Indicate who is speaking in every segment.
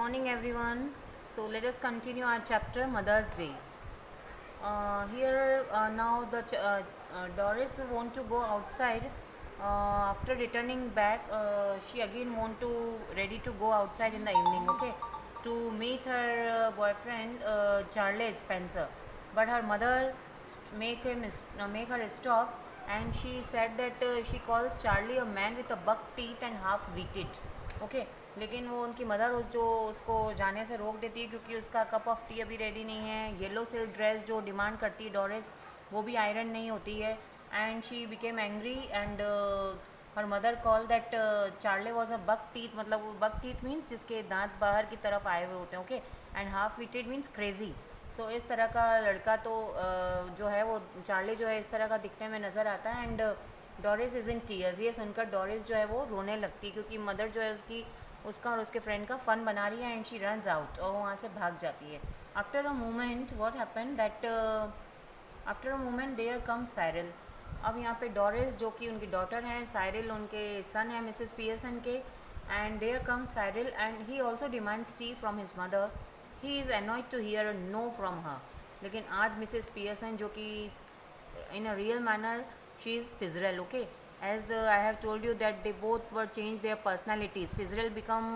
Speaker 1: morning, everyone. So let us continue our chapter Mother's Day. Here now Doris want to go outside. After returning back, she again want to ready to go outside in the evening. Okay, to meet her boyfriend Charlie Spencer, but her mother make her stop, and she said that she calls Charlie a man with a buck teeth and half-witted. Okay लेकिन वो उनकी mother जो उसको जाने से रोक देती है क्योंकि उसका कप ऑफ टी अभी रेडी नहीं है। येलो सिल्क ड्रेस जो डिमांड करती है डोरिस वो भी आयरन नहीं होती है and she became angry and her mother call that Charlie was a buck teeth, मतलब बक टीथ मीन्स जिसके दांत बाहर की तरफ आए हुए होते हैं। Okay and half witted means crazy. So इस तरह का लड़का तो जो है वो चार्ली जो है इस तरह का दिखने में नज़र आता है and Doris is in tears. ये सुनकर डोरिस जो है वो रोने लगती है क्योंकि मदर जो है उसका और उसके फ्रेंड का फ़न बना रही है एंड शी रन्स आउट और वहाँ से भाग जाती है। After a moment what happen that after a moment there come Cyril. अब यहाँ पे डोरिस जो कि उनकी डॉटर हैं, साइरल उनके सन है मिसेस पियर्सन के, and there come Cyril and he also demands tea from his mother. He is annoyed to hear no from her. लेकिन आज मिसेस पियर्सन जो कि in a real manner she is Fitzgerald. Okay, as I have told you that they both were changed their personalities. Fitzgerald become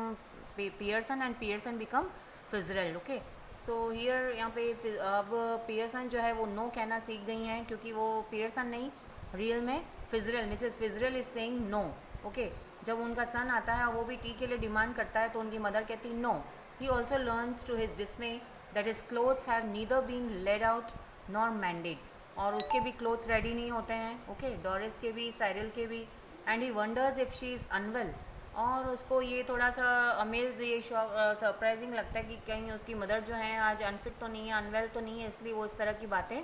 Speaker 1: Pearson and Pearson become Fitzgerald. Okay, so here यहाँ पे अब Pearson जो है वो no कहना सीख गई हैं क्योंकि वो पियर्सन नहीं, रियल में Fitzgerald, Mrs Fitzgerald is saying no. Okay, जब उनका सन आता है वो भी टी के लिए डिमांड करता है तो उनकी मदर कहती no. He also learns to his dismay that his clothes have neither been laid out nor mended, और उसके भी क्लोथ्स रेडी नहीं होते हैं। ओके, डोरिस के भी, साइरल के भी, and he wonders if she is unwell. और उसको ये थोड़ा सा अमेज, ये सरप्राइजिंग लगता है कि कहीं उसकी मदर जो है आज अनफिट तो नहीं है, अनवेल तो नहीं है, इसलिए वो इस तरह की बातें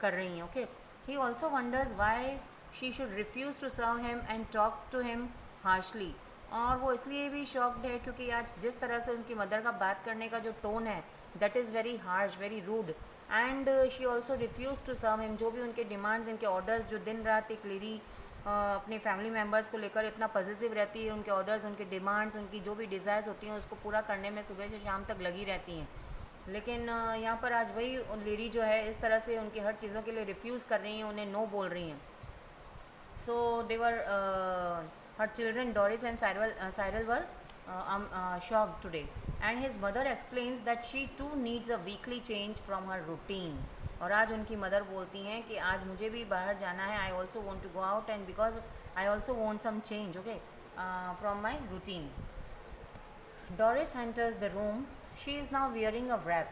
Speaker 1: कर रही हैं। Okay, he also wonders why she should refuse to serve him and talk to him harshly. और वो इसलिए भी शॉक्ड है क्योंकि आज जिस तरह से उनकी मदर का बात करने का जो टोन है that is very harsh, very rude, and she also refuse to serve him. जो भी उनके डिमांड्स, इनके ऑर्डर्स, जो दिन रात एक लेडी अपने फैमिली मेम्बर्स को लेकर इतना पॉजिटिव रहती है, उनके ऑर्डर्स, उनके डिमांड्स, उनकी जो भी डिज़ायर्स होती हैं उसको पूरा करने में सुबह से शाम तक लगी रहती हैं। लेकिन यहाँ पर आज वही लेडी जो है इस तरह से उनकी हर चीज़ों के लिए रिफ्यूज़ कर रही हैं, उन्हें नो बोल रही हैं। So their her children Doris and Cyril were shocked today, and his mother explains that she too needs a weekly change from her routine. और आज उनकी मदर बोलती हैं कि आज मुझे भी बाहर जाना है, I also want to go out and because I also want some change, okay, from my routine. Doris enters the room, she is now wearing a wrap।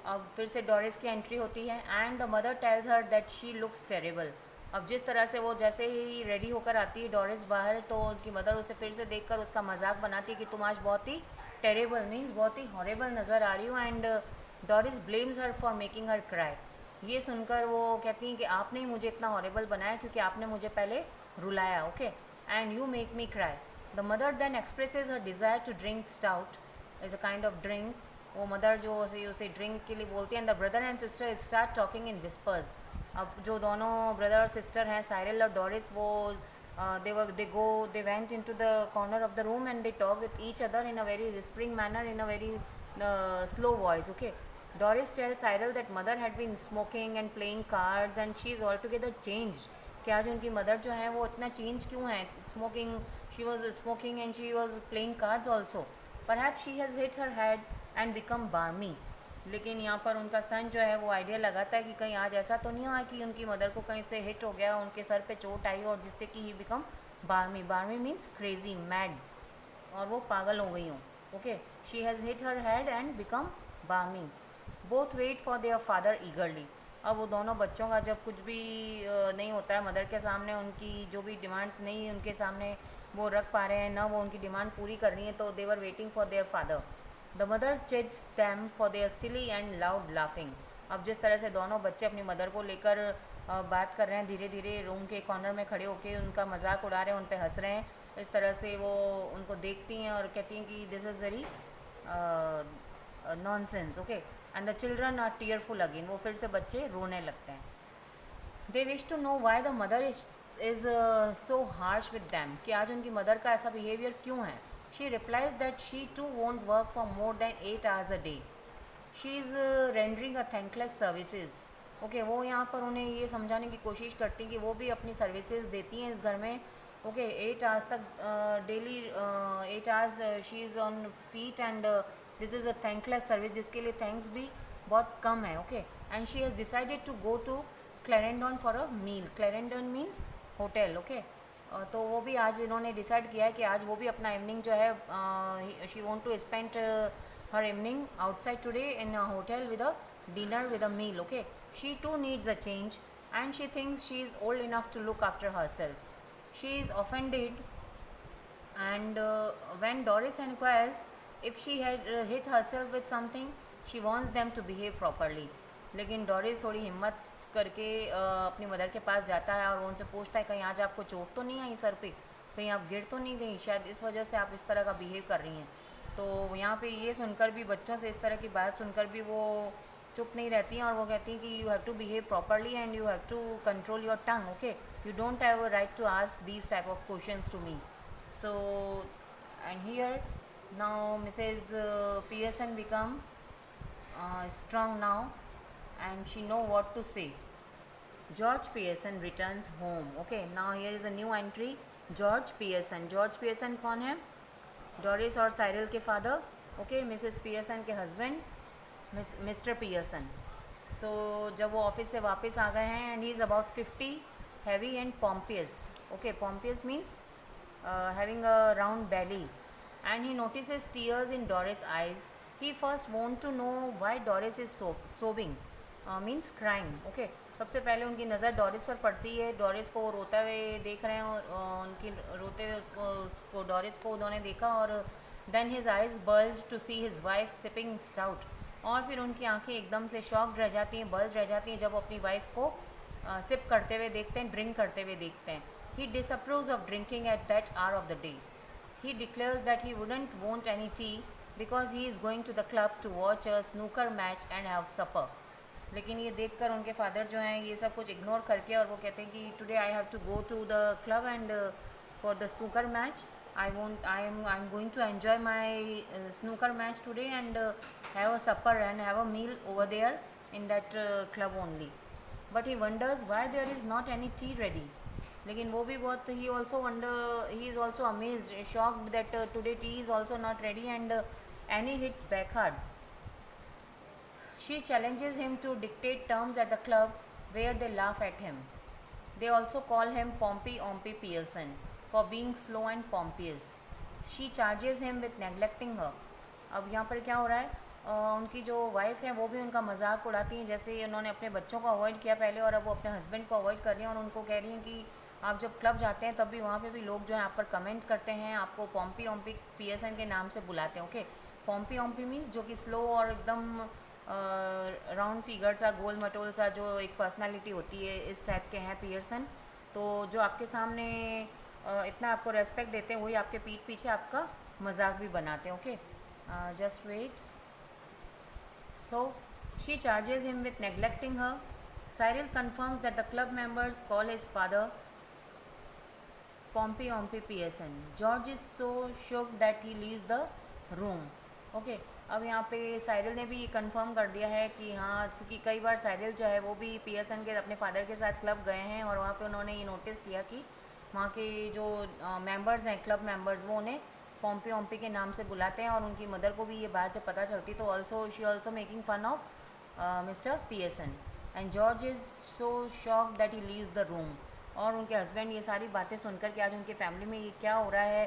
Speaker 1: अब फिर से डोरिस की एंट्री होती है and the mother tells her that she looks terrible. अब जिस तरह से वो जैसे ही रेडी होकर आती है डोरिस बाहर, तो उनकी मदर उसे फिर से देखकर उसका मजाक बनाती है कि तुम आज बहुत ही टेरेबल मीन्स बहुत ही हॉरेबल नज़र आ रही हो, and Doris blames her for making her cry. ये सुनकर वो कहती हैं कि आपने ही मुझे इतना हॉरेबल बनाया क्योंकि आपने मुझे पहले रुलाया, okay, and you make me cry. The mother then expresses her desire to drink stout is a kind of drink. वो मदर जो उसे ड्रिंक के लिए बोलती है and the brother and sister start talking in whispers. अब जो दोनों ब्रदर और सिस्टर हैं, साइरल और डोरिस, वो they went into the corner of the room and they talked with each other in a very whispering manner, in a very slow voice. Okay, Doris tells Cyril that mother had been smoking and playing cards and she is altogether changed. कि आज उनकी mother जो है वो इतना change क्यों है? Smoking, she was smoking and she was playing cards also. Perhaps she has hit her head and become बार्मी। लेकिन यहाँ पर उनका सन जो है वो आइडिया लगाता है कि कहीं आज ऐसा तो नहीं हुआ कि उनकी मदर को कहीं से हिट हो गया, उनके सर पे चोट आई और जिससे कि he become barmy. Barmy means crazy, mad, और वो पागल हो गई हूँ। Okay, she has hit her head and become barmy. Both wait for their father eagerly. अब वो दोनों बच्चों का जब कुछ भी नहीं होता है मदर के सामने, उनकी जो भी डिमांड्स नहीं उनके सामने वो रख पा रहे हैं, ना वो उनकी डिमांड पूरी कर रही है, तो they were waiting for their father. The mother chides them for their silly and loud laughing. अब जिस तरह से दोनों बच्चे अपनी मदर को लेकर बात कर रहे हैं, धीरे धीरे रूम के कॉर्नर में खड़े होकर उनका मजाक उड़ा रहे हैं, उन पर हंस रहे हैं, इस तरह से वो उनको देखती हैं और कहती हैं कि this is very nonsense. Okay, and the children are tearful again. वो फिर से बच्चे रोने लगते हैं। They wish to know why the mother is so harsh with them, कि आज उनकी मदर का ऐसा बिहेवियर क्यों है। She replies that she too won't work for more than 8 hours a day. She is rendering a thankless services. Okay, वो यहाँ पर उन्हें ये समझाने की कोशिश करती हैं कि वो भी अपनी सर्विसेज देती हैं इस घर में. ओके, 8 आवर्स तक daily 8 hours she is on feet and this is a thankless service जिसके लिए थैंक्स भी बहुत कम है. Okay, and she has decided to go to Clarendon for a meal. Clarendon means hotel. Okay, तो वो भी आज इन्होंने डिसाइड किया है कि आज वो भी अपना इवनिंग जो है she want to spend her evening outside today in a hotel with a dinner with a meal. Okay, she too needs a change and she thinks she is old enough to look after herself. She is offended and when Doris inquires if she had hit herself with something, she wants them to behave properly. लेकिन Doris थोड़ी हिम्मत करके अपनी mother के पास जाता है और वो उनसे पूछता है कहीं आज आपको चोट तो नहीं आई सर पे, कहीं आप गिर तो नहीं गई, शायद इस वजह से आप इस तरह का बिहेव कर रही हैं. तो यहाँ पे ये सुनकर भी बच्चों से इस तरह की बात सुनकर भी वो चुप नहीं रहती हैं और वो कहती हैं कि you have to behave properly and you have to control your tongue. Okay, you don't have a right to ask these type of questions to me. So and here now Mrs Pearson become strong now and she know what to say. George Pearson returns home. Okay, now here is a new entry. George Pearson. George Pearson कौन है? Doris और Cyril के father. Okay, Mrs Pearson के husband Mister Pearson. So जब वो office से वापस आ गए हैं and he is about 50, heavy and pompous. Okay, pompous means having a round belly and he notices tears in Doris' eyes. He first want to know why Doris is sobbing, means crying. Okay, सबसे पहले उनकी नज़र Doris पर पड़ती है. Doris को वो रोते हुए देख रहे हैं और उनकी रोते हुए उसको डॉरिस को उन्होंने देखा और then his eyes bulge to see his wife sipping stout. और फिर उनकी आंखें एकदम से शॉक्ड रह जाती हैं, बल्ज रह जाती हैं जब वो अपनी वाइफ को सिप करते हुए देखते हैं, ड्रिंक करते हुए देखते हैं. He disapproves of drinking at that hour of the day. He declares that he wouldn't want any tea because he is going to the club to watch a snooker match and have supper. लेकिन ये देखकर उनके father जो हैं ये सब कुछ ignore करके और वो कहते हैं कि today I have to go to the club and for the snooker match. I am going to enjoy my snooker match today and have a supper and have a meal over there in that club only. But he wonders why there is not any tea ready. लेकिन वो भी बहुत ही is also amazed, shocked that today tea is also not ready and Annie hits back hard. She challenges him to dictate terms at the club where they laugh at him. They also call him Pompey Ompy Pearson for being slow and pompous. She charges him with neglecting her. अब यहाँ पर क्या हो रहा है, उनकी जो wife है वो भी उनका मजाक उड़ाती हैं. जैसे उन्होंने अपने बच्चों को अवॉइड किया पहले और अब वो अपने हस्बैंड को अवॉइड कर रही हैं और उनको कह रही हैं कि आप जब क्लब जाते हैं तब भी वहाँ पे भी लोग जो है आप पर कमेंट करते हैं, आपको पॉम्पी ओम्पी पियर्सन के नाम से बुलाते हैं. ओके, पॉम्पी ओम्पी मीन्स जो कि स्लो और एकदम राउंड फिगर सा, गोल मटोल सा, जो एक पर्सनालिटी होती है, इस टाइप के हैं पियर्सन. तो जो आपके सामने इतना आपको रेस्पेक्ट देते हैं वही आपके पीठ पीछे आपका मजाक भी बनाते हैं. Okay, just wait. So she charges him with neglecting her. Cyril confirms that the club members call his father Pompey Ompy Pearson. George is so shocked that he leaves the room. Okay, अब यहाँ पे Cyril ने भी confirm कर दिया है कि हाँ, क्योंकि कई बार साइरल जो है वो भी पियर्सन के अपने फादर के साथ क्लब गए हैं और वहाँ पे उन्होंने ये नोटिस किया कि वहाँ के जो मेंबर्स हैं, क्लब मेंबर्स, वो उन्हें पॉम्पी ओम्पी के नाम से बुलाते हैं और उनकी मदर को भी ये बात जब पता चलती तो she also making fun of Mr Pearson. And George is so shocked that he leaves the room. और उनके हस्बैंड ये सारी बातें सुनकर कि आज उनकी फैमिली में ये क्या हो रहा है,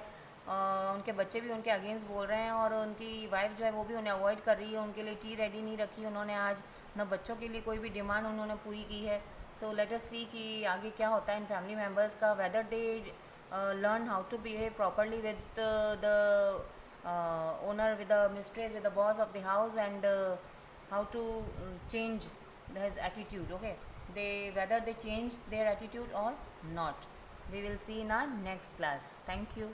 Speaker 1: उनके बच्चे भी उनके अगेंस्ट बोल रहे हैं और उनकी वाइफ जो है वो भी उन्हें अवॉइड कर रही है, उनके लिए टी रेडी नहीं रखी उन्होंने आज, न बच्चों के लिए कोई भी डिमांड उन्होंने पूरी की है. सो लेट अस सी कि आगे क्या होता है इन फैमिली मेम्बर्स का, whether they learn how to behave properly with the owner, with the mistress, with the boss of the house and how to change his attitude. Okay, whether they change their attitude or not, we will see in our next class. Thank you.